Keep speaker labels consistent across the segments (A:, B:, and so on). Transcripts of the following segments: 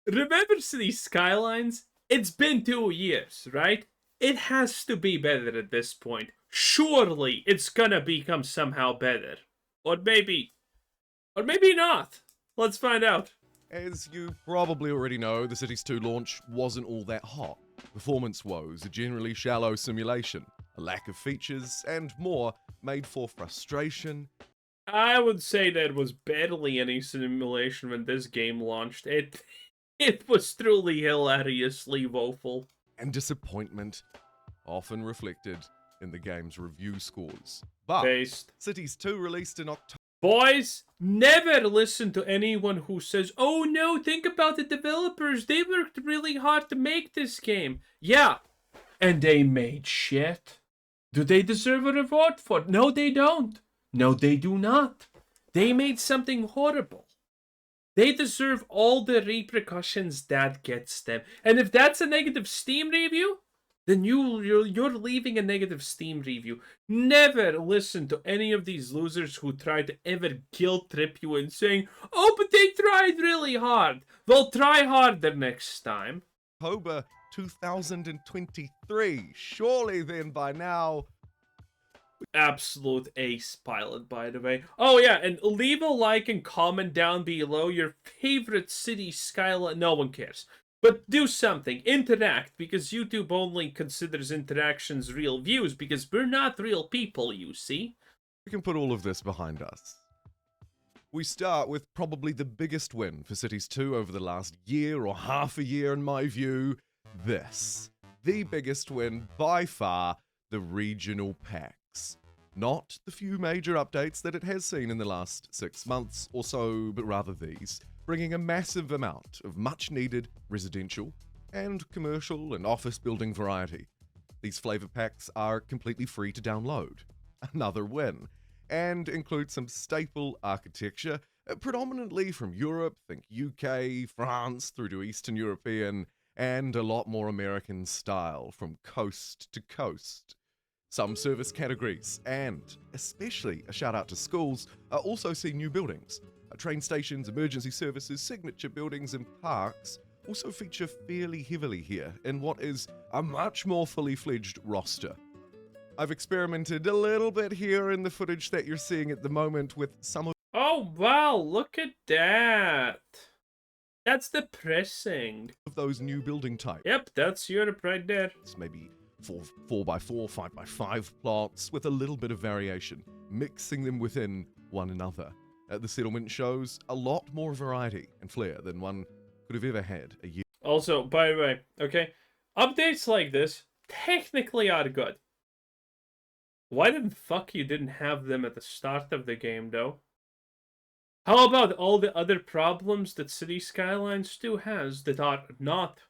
A: Remember Cities Skylines? It's been 2 years, right? It has to be better at this point. Surely it's gonna become somehow better. Or maybe not. Let's find out.
B: As you probably already know, the Cities 2 launch wasn't all that hot. Performance woes, a generally shallow simulation, a lack of features, and more made for frustration.
A: I would say there was barely any simulation when this game launched. It was truly hilariously woeful.
B: And disappointment, often reflected in the game's review scores. But
A: Based.
B: Cities 2 released in October.
A: Boys, never listen to anyone who says, oh no, think about the developers. They worked really hard to make this game. Yeah, and they made shit. Do they deserve a reward for it? No, they don't. No, they do not. They made something horrible. They deserve all the repercussions that gets them. And if that's a negative Steam review, then you're leaving a negative Steam review. Never listen to any of these losers who try to ever guilt trip you in saying, oh, but they tried really hard. Well, try harder next time.
B: October 2023. Surely then by now.
A: Absolute ace pilot, by the way. Oh yeah, and leave a like and comment down below your favorite city skyline. No one cares. But do something. Interact, because YouTube only considers interactions real views, because we're not real people, you see.
B: We can put all of this behind us. We start with probably the biggest win for Cities 2 over the last year or half a year in my view. This. The biggest win by far, the regional packs. Not the few major updates that it has seen in the last 6 months or so, but rather these, bringing a massive amount of much needed residential and commercial and office building variety. These flavor packs are completely free to download. Another win. And include some staple architecture, predominantly from Europe, think UK, France, through to Eastern European, and a lot more American style from coast to coast. Some service categories, and especially a shout out to schools, also see new buildings. Train stations, emergency services, signature buildings, and parks also feature fairly heavily here in what is a much more fully fledged roster. I've experimented a little bit here in the footage that you're seeing at the moment with some of
A: Oh wow, look at that. That's depressing.
B: those new building types.
A: Yep, that's Europe right there.
B: It's maybe 4x4, 5x5 plots with a little bit of variation, mixing them within one another. The settlement shows a lot more variety and flair than one could have ever had a year.
A: Also, by the way, okay, updates like this technically are good. Why the fuck you didn't have them at the start of the game, though? How about all the other problems that Cities Skylines 2 has that are not,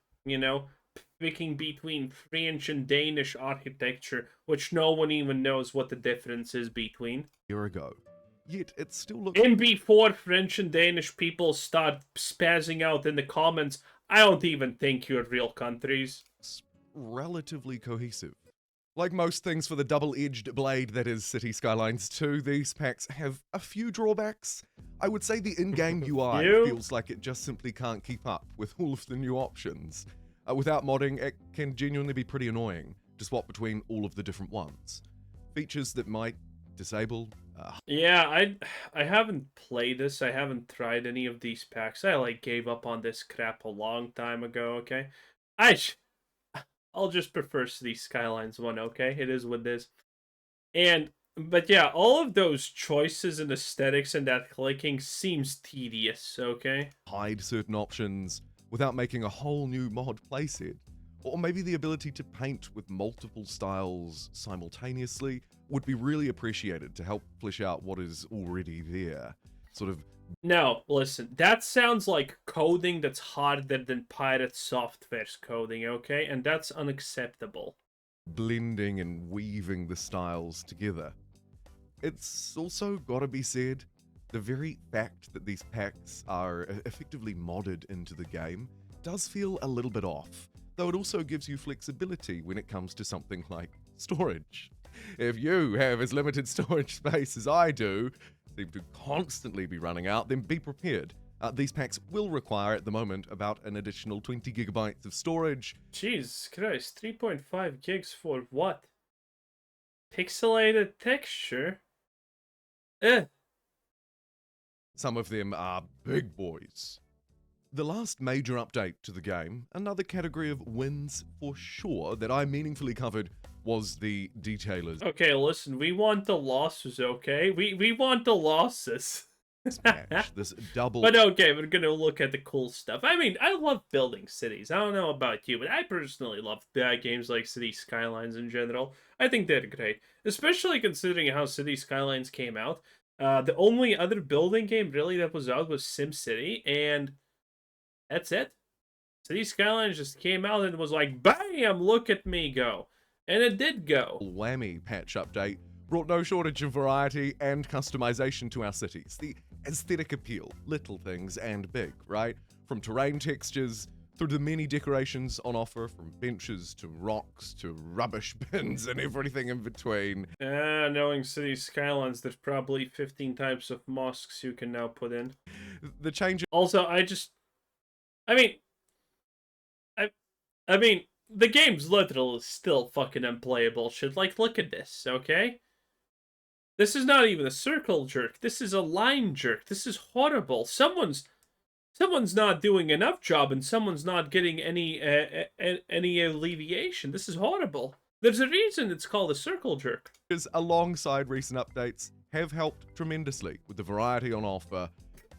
A: picking between French and Danish architecture, which no one even knows what the difference is between?
B: A year ago. Yet it still looks
A: And before French and Danish people start spazzing out in the comments, I don't even think you're real countries.
B: relatively cohesive. Like most things for the double-edged blade that is Cities Skylines 2, these packs have a few drawbacks. I would say the in-game UI feels like it just simply can't keep up with all of the new options. Without modding, it can genuinely be pretty annoying to swap between all of the different ones. Features that might disable.
A: Yeah, I haven't played this. I haven't tried any of these packs. I gave up on this crap a long time ago. Okay, I'll just prefer Cities Skylines 1. Okay, it is what it is. But yeah, all of those choices and aesthetics and that clicking seems tedious. Okay.
B: Hide certain options without making a whole new mod playset. Or maybe the ability to paint with multiple styles simultaneously would be really appreciated to help flesh out what is already there. Sort of.
A: No, listen, that sounds like coding that's harder than Pirate Software's coding, okay? And that's unacceptable.
B: Blending and weaving the styles together. It's also gotta be said, the very fact that these packs are effectively modded into the game does feel a little bit off, though it also gives you flexibility when it comes to something like storage. If you have as limited storage space as I do, seem to constantly be running out, then be prepared These packs will require, at the moment, about an additional 20 gigabytes of storage.
A: Jesus Christ, 3.5 gigs for what? Pixelated texture? Eh.
B: Some of them are big boys. The last major update to the game, another category of wins for sure that I meaningfully covered, was the detailers
A: Okay, listen, we want the losses, okay? We want the losses.
B: patch. This double
A: But okay, we're gonna look at the cool stuff. I mean, I love building cities. I don't know about you, but I personally love games like Cities Skylines in general. I think they're great, especially considering how Cities Skylines came out. The only other building game really that was out was SimCity, and that's it. Cities Skylines just came out and was like, BAM! Look at me go. And it did go.
B: whammy patch update brought no shortage of variety and customization to our cities. The aesthetic appeal, little things and big, right? From terrain textures through the many decorations on offer, from benches to rocks to rubbish bins and everything in between.
A: Knowing Cities Skylines, there's probably 15 types of mosques you can now put in.
B: The changes
A: Also, I mean, the game's literally still fucking unplayable shit. Like, look at this, okay? This is not even a circle jerk. This is a line jerk. This is horrible. Someone's not doing enough job, and someone's not getting any alleviation. This is horrible. There's a reason it's called a circle jerk.
B: alongside recent updates have helped tremendously with the variety on offer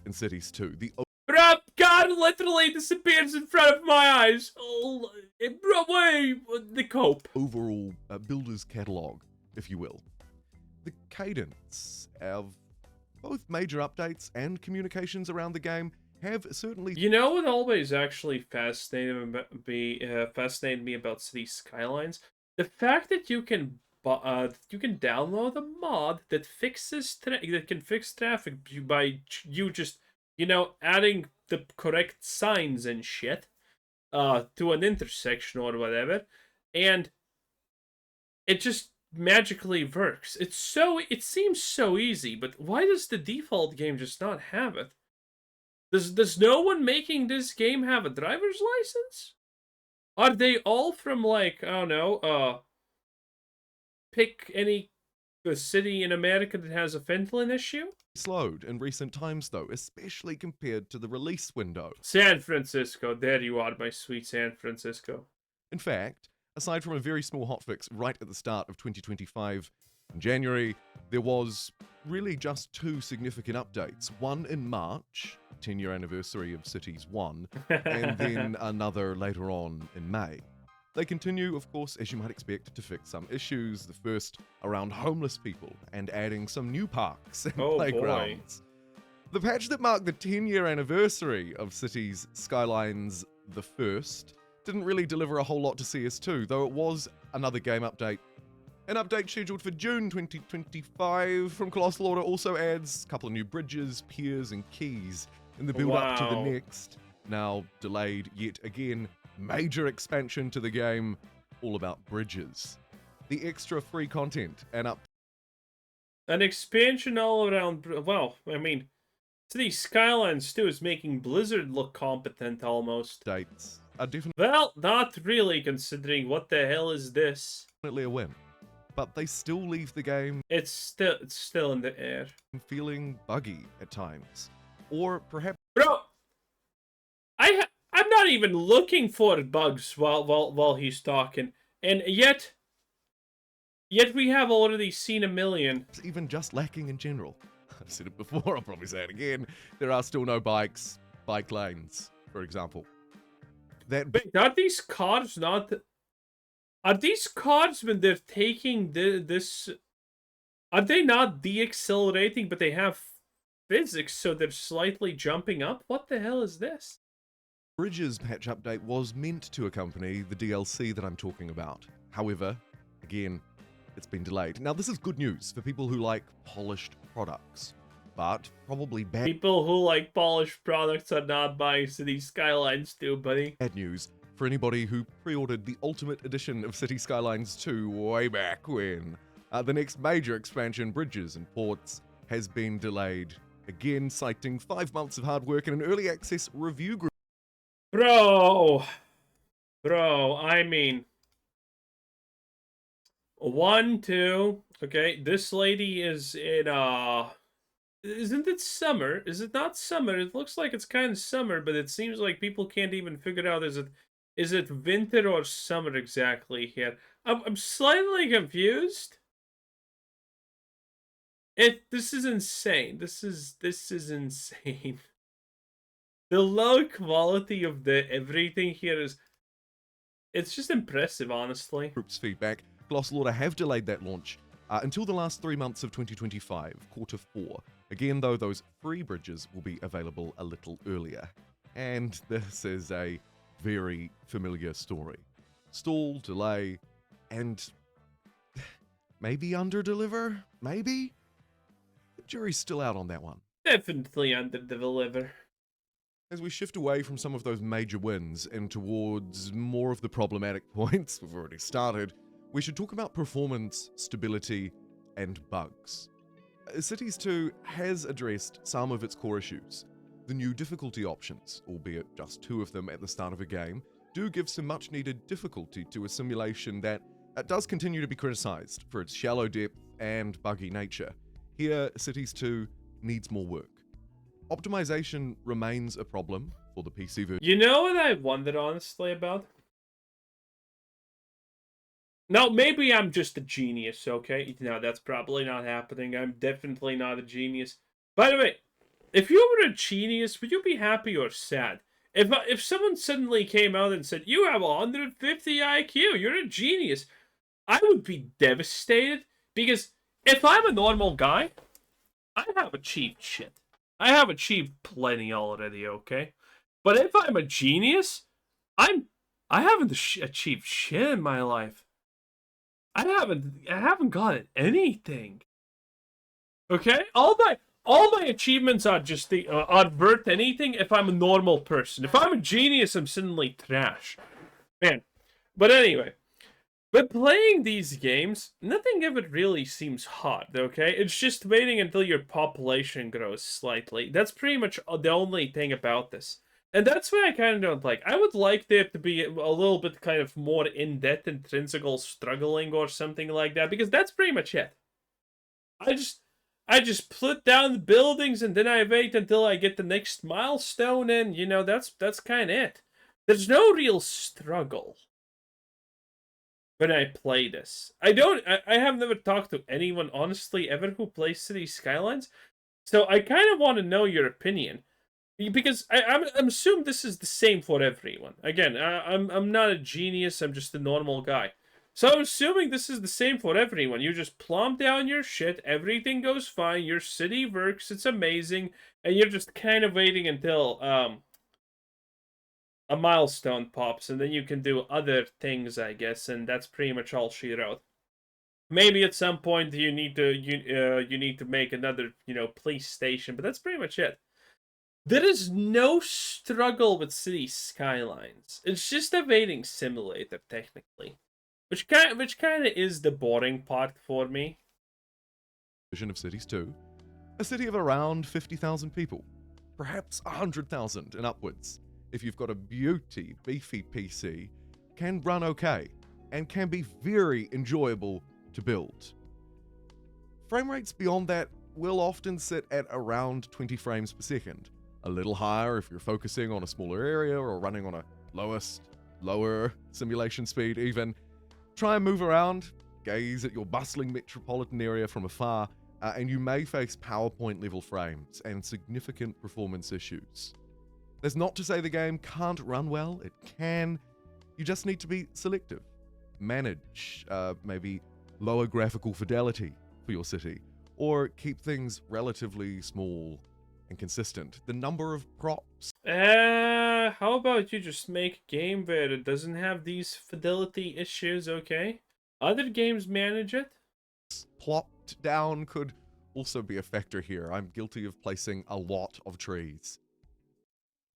B: in Cities 2. The
A: Bruh, God literally disappears in front of my eyes. Oh, away the cope.
B: overall builder's catalog, if you will. The cadence of both major updates and communications around the game have certainly
A: You know what always actually fascinated me about Cities Skylines? The fact that you can download a mod that can fix traffic by you just adding the correct signs and shit to an intersection or whatever, and it just magically works. It seems so easy, but why does the default game just not have it? Does no one making this game have a driver's license? Are they all from, like, I don't know, pick any city in America that has a fentanyl issue?
B: slowed in recent times though, especially compared to the release window.
A: San Francisco, there you are, my sweet San Francisco.
B: In fact, aside from a very small hotfix right at the start of 2025 in January, there was really just two significant updates. One in March, 10-year anniversary of Cities 1, and then another later on in May. They continue, of course, as you might expect, to fix some issues, the first around homeless people and adding some new parks and
A: Oh,
B: playgrounds. The patch that marked the 10-year anniversary of Cities Skylines the First didn't really deliver a whole lot to CS2, though it was another game update. An update scheduled for June 2025 from Colossal Order also adds a couple of new bridges, piers, and keys in the build-up to the
A: Wow.
B: next, now delayed yet again, major expansion to the game, all about bridges. The extra free content and
A: An expansion all around. Well, I mean, Cities Skylines 2 is making Blizzard look competent almost.
B: updates are
A: Well, not really, considering what the hell is this?
B: definitely a win. But they still leave the game
A: It's still in the air.
B: feeling buggy at times. Or perhaps
A: Bro, I'm not even looking for bugs while he's talking, and yet we have already seen a million.
B: even just lacking in general. I've said it before, I'll probably say it again. There are still no bike lanes, for example. That
A: Wait, are these cars not? Are these cars when they're taking this? Are they not de-accelerating, but they have physics, so they're slightly jumping up? What the hell is this?
B: Bridges patch update was meant to accompany the DLC that I'm talking about. However, again, it's been delayed. Now, this is good news for people who like polished products, but probably
A: People who like polished products are not buying Cities Skylines 2, buddy.
B: bad news for anybody who pre-ordered the Ultimate Edition of Cities Skylines 2 way back when. The next major expansion, Bridges and Ports, has been delayed Again, citing 5 months of hard work and an early access review group.
A: Bro, I mean, 1, 2. Okay, this lady is in isn't it summer? Is it not summer? It looks like it's kind of summer, but it seems like people can't even figure out is it winter or summer exactly here. I'm slightly confused. This is insane. This is insane. The low quality of the everything here it's just impressive, honestly.
B: Group's feedback, Glosslaughter have delayed that launch until the last 3 months of 2025, quarter 4. Again, though, those free bridges will be available a little earlier. And this is a very familiar story. Stall, delay, and maybe under-deliver? Maybe? The jury's still out on that one.
A: Definitely under-deliver.
B: As we shift away from some of those major wins and towards more of the problematic points we've already started, we should talk about performance, stability, and bugs. Cities 2 has addressed some of its core issues. The new difficulty options, albeit just 2 of them at the start of a game, do give some much needed difficulty to a simulation that does continue to be criticized for its shallow depth and buggy nature. Here, Cities 2 needs more work. Optimization remains a problem for the PC version.
A: You know what I wondered honestly about? No, maybe I'm just a genius, okay? No, that's probably not happening. I'm definitely not a genius. By the way, if you were a genius, would you be happy or sad? If someone suddenly came out and said, you have 150 IQ, you're a genius, I would be devastated. Because if I'm a normal guy, I have achieved shit. I have achieved plenty already, okay? But if I'm a genius, I haven't achieved shit in my life. I haven't gotten anything. Okay? All my achievements are just are worth anything if I'm a normal person. If I'm a genius, I'm suddenly trash. Man. But anyway, but playing these games, nothing of it really seems hard, okay? It's just waiting until your population grows slightly. That's pretty much the only thing about this. And that's what I kind of don't like. I would like there to be a little bit kind of more in-depth intrinsical struggling or something like that, because that's pretty much it. I just put down the buildings and then I wait until I get the next milestone, and you know, that's kind of it. There's no real struggle when I play this. I have never talked to anyone honestly ever who plays Cities Skylines, so I kind of want to know your opinion. Because I'm assuming this is the same for everyone. Again, I'm not a genius. I'm just a normal guy. So I'm assuming this is the same for everyone. You just plump down your shit. Everything goes fine. Your city works. It's amazing. And you're just kind of waiting until a milestone pops, and then you can do other things, I guess. And that's pretty much all she wrote. Maybe at some point you need to make another police station, but that's pretty much it. There is no struggle with Cities Skylines. It's just a waiting simulator, technically, which kind of is the boring part for me.
B: Version of Cities 2, a city of around 50,000 people, perhaps 100,000 and upwards. If you've got a beefy PC, can run okay and can be very enjoyable to build. Frame rates beyond that will often sit at around 20 frames per second. A little higher if you're focusing on a smaller area or running on a lower simulation speed even. Try and move around, gaze at your bustling metropolitan area from afar, and you may face PowerPoint level frames and significant performance issues. That's not to say the game can't run well, it can. You just need to be selective. Manage maybe lower graphical fidelity for your city, or keep things relatively small and consistent. The number of props.
A: How about you just make a game where it doesn't have these fidelity issues, okay? Other games manage it.
B: Plopped down could also be a factor here. I'm guilty of placing a lot of trees.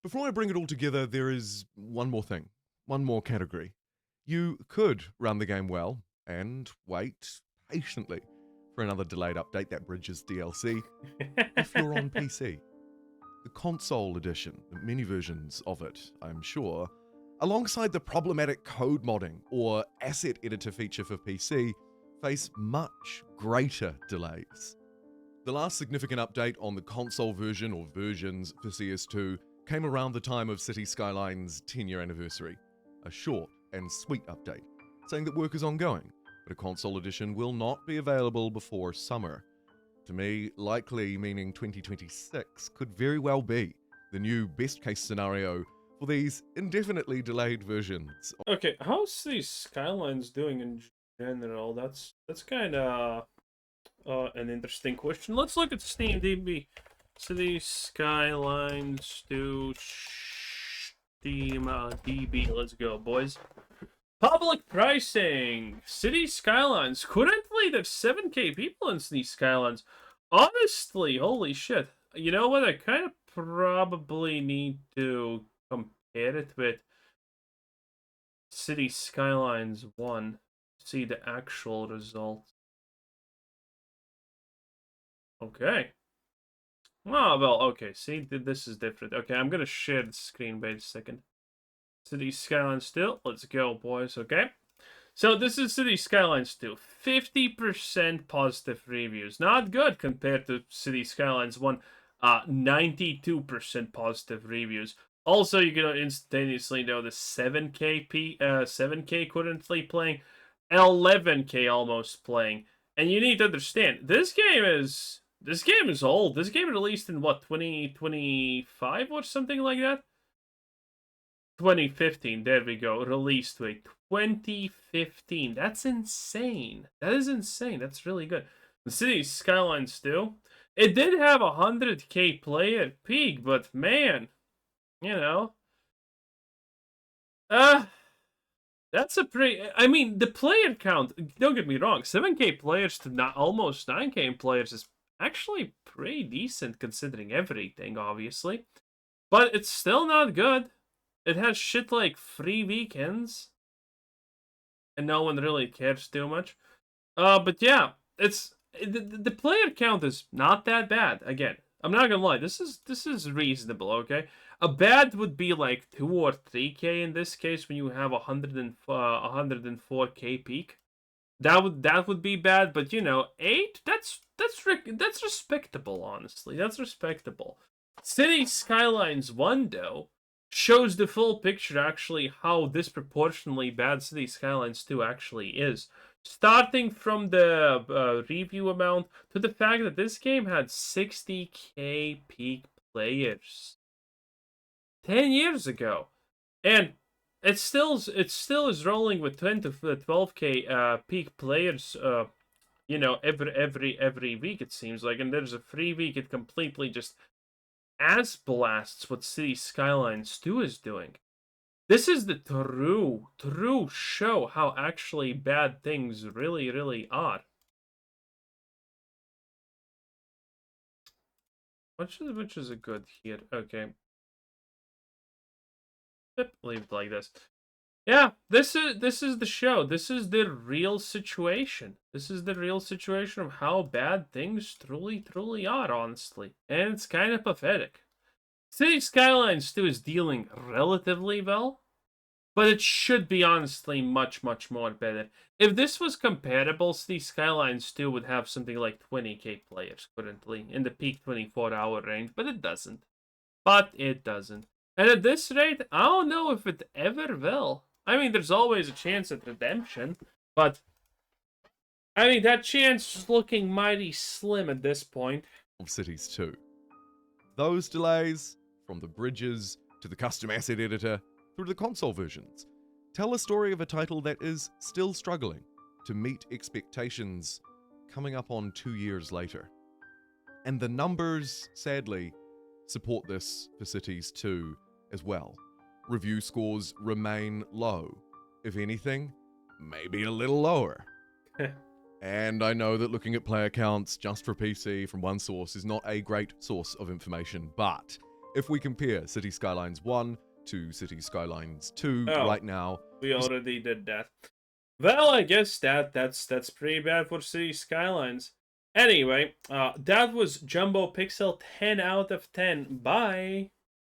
B: Before I bring it all together, there is one more thing, one more category. You could run the game well and wait patiently for another delayed update, that Bridges DLC, if you're on PC. The console edition, the mini versions of it, I'm sure, alongside the problematic code modding or asset editor feature for PC, face much greater delays. The last significant update on the console version or versions for CS2 came around the time of Cities Skylines' 10-year anniversary. A short and sweet update, saying that work is ongoing, but a console edition will not be available before summer. To me, likely meaning 2026 could very well be the new best-case scenario for these indefinitely delayed versions.
A: Okay, how's these Skylines doing in general? That's kind of an interesting question. Let's look at Steam DB. Cities Skylines to Steam DB. Let's go, boys. Public pricing. Cities Skylines. Currently, there's 7K people in Cities Skylines. Honestly, holy shit. You know what? I kind of probably need to compare it with Cities Skylines 1 to see the actual results. Okay. Oh, well, okay. See, this is different. Okay, I'm gonna share the screen. Wait a second. Cities Skylines still. Let's go, boys. Okay. So this is Cities Skylines 2. 50% positive reviews. Not good compared to Cities Skylines 1. 92% positive reviews. Also, you can instantaneously know the 7K currently playing, 11K almost playing. And you need to understand, this game is old. This game released in what, 2025 or something like that? 2015, there we go. Release date 2015. That's insane. That is insane. That's really good. The Cities Skylines too. It did have a 100K player peak, but man, you know, that's a pretty. I mean, the player count. Don't get me wrong. 7K players to not almost 9K players is actually pretty decent considering everything, obviously, but it's still not good. It has shit like free weekends, and no one really cares too much. But yeah, the player count is not that bad. Again, I'm not gonna lie, this is reasonable. Okay, a bad would be like 2 or 3K in this case when you have 104K peak. That would be bad, but you know, 8. That's respectable. Honestly, that's respectable. City Skylines 1 though shows the full picture, actually, how disproportionately bad Cities Skylines 2 actually is. Starting from the review amount to the fact that this game had 60K peak players 10 years ago, and it still is rolling with 10 to 12K peak players. You know, every week it seems like, and there's a free week. It completely just ass blasts what Cities Skylines 2 is doing. This is the true show how actually bad things really are. Which is a good here. Okay. Yep, leave it like this. Yeah, this is the show. This is the real situation. This is the real situation of how bad things truly are, honestly. And it's kind of pathetic. Cities Skylines 2 is dealing relatively well, but it should be honestly much more better. If this was comparable, Cities Skylines 2 would have something like 20K players currently in the peak 24-hour range, but it doesn't. And at this rate, I don't know if it ever will. I mean, there's always a chance at redemption, but I mean, that chance is looking mighty slim at this point.
B: Of Cities 2. Those delays, from the bridges to the custom asset editor through the console versions, tell a story of a title that is still struggling to meet expectations coming up on 2 years later. And the numbers, sadly, support this for Cities 2 as well. Review scores remain low. If anything, maybe a little lower. And I know that looking at player counts just for PC from one source is not a great source of information, but if we compare Cities Skylines 1 to Cities Skylines 2 right now...
A: We already did that. Well, I guess that's pretty bad for Cities Skylines. Anyway, that was Jumbo Pixel 10 out of 10. Bye.